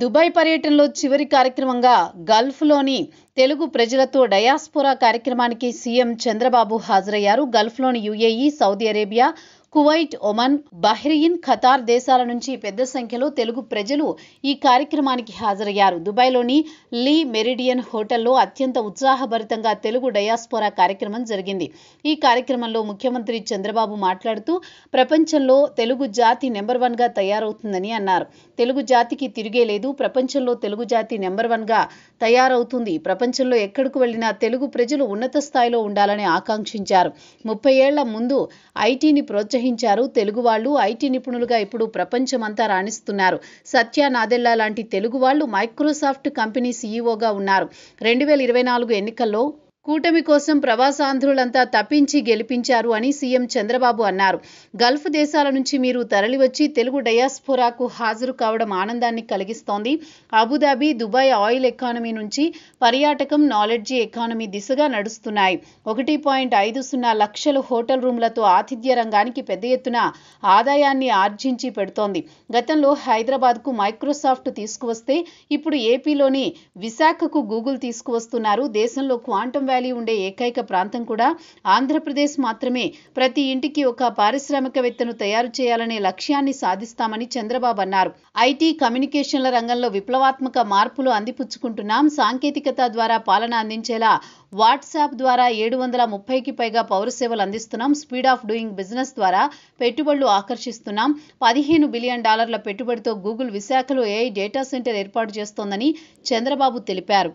Dubai పర్యటనలో చివరి కార్యక్రమంగా గల్ఫ్లోని తెలుగు ప్రజలతో డయాస్పోరా కార్యక్రమానికి సీఎం చంద్రబాబు హాజరయ్యారు. గల్ఫ్లోని UAE, Saudi Arabia, Kuwait, Oman, Bahrain, Qatar దేశాల నుంచి పెద్ద సంఖ్యలో తెలుగు ప్రజలు ఈ కార్యక్రమానికి హాజరయ్యారు. దుబాయ్లోని లీ మెరిడియన్ హోటల్లో అత్యంత ఉత్సాహభరితంగా తెలుగు డయాస్పోరా కార్యక్రమం జరిగింది. ఈ కార్యక్రమంలో ముఖ్యమంత్రి చంద్రబాబు మాట్లాడుతూ ప్రపంచంలో తెలుగు జాతి నెంబర్ 1గా తయారవుతుందని అన్నారు. తెలుగు జాతికి తిరిగే లేదు. ప్రపంచంలో తెలుగు జాతి నెంబర్ 1గా తయారవుతుంది. ప్రపంచంలో ఎక్కడికి వెళ్లినా తెలుగు ప్రజలు ఉన్నత స్థాయిలో ఉండాలని ఆకాంక్షించారు. 30 ఏళ్ల ముందు ఐటీని ప్రోత్సహించారు. తెలుగు వాళ్ళు ఐటీ నిపుణులుగా ఇప్పుడు ప్రపంచమంతా రాణిస్తున్నారు. సత్య నాదెళ్ల లాంటి తెలుగు వాళ్ళు మైక్రోసాఫ్ట్ కంపెనీ సీఈఓగా ఉన్నారు. 2024 ఎన్నికల్లో కూటమి కోసం ప్రవాసాంధ్రులంతా తప్పించి గెలిపించారు అని సీఎం చంద్రబాబు అన్నారు. గల్ఫ్ దేశాల నుంచి మీరు తరలివచ్చి తెలుగు డయాస్పోరాకు హాజరు కావడం ఆనందాన్ని కలిగిస్తోంది. అబుదాబి, దుబాయ్ ఆయిల్ ఎకానమీ నుంచి పర్యాటకం, నాలెడ్జీ ఎకానమీ దిశగా నడుస్తున్నాయి. 1.50 లక్షల హోటల్ రూమ్లతో ఆతిథ్య రంగానికి పెద్ద ఎత్తున ఆదాయాన్ని ఆర్జించి పెడుతోంది. గతంలో హైదరాబాద్కు మైక్రోసాఫ్ట్ తీసుకువస్తే ఇప్పుడు ఏపీలోని విశాఖకు గూగుల్ తీసుకువస్తున్నారు. దేశంలో క్వాంటమ్ వ్యాలీ ఉండే ఏకైక ప్రాంతం కూడా ఆంధ్రప్రదేశ్ మాత్రమే. ప్రతి ఇంటికి ఒక పారిశ్రామికవేత్తను తయారు చేయాలనే లక్ష్యాన్ని సాధిస్తామని చంద్రబాబు అన్నారు. ఐటీ, కమ్యూనికేషన్ల రంగంలో విప్లవాత్మక మార్పులు అందిపుచ్చుకుంటున్నాం. సాంకేతికత ద్వారా పాలన అందించేలా వాట్సాప్ ద్వారా 730కి పైగా పౌర సేవలు అందిస్తున్నాం. స్పీడ్ ఆఫ్ డూయింగ్ బిజినెస్ ద్వారా పెట్టుబడులు ఆకర్షిస్తున్నాం. $15 బిలియన్ పెట్టుబడితో గూగుల్ విశాఖలో ఏఐ డేటా సెంటర్ ఏర్పాటు చేస్తోందని చంద్రబాబు తెలిపారు.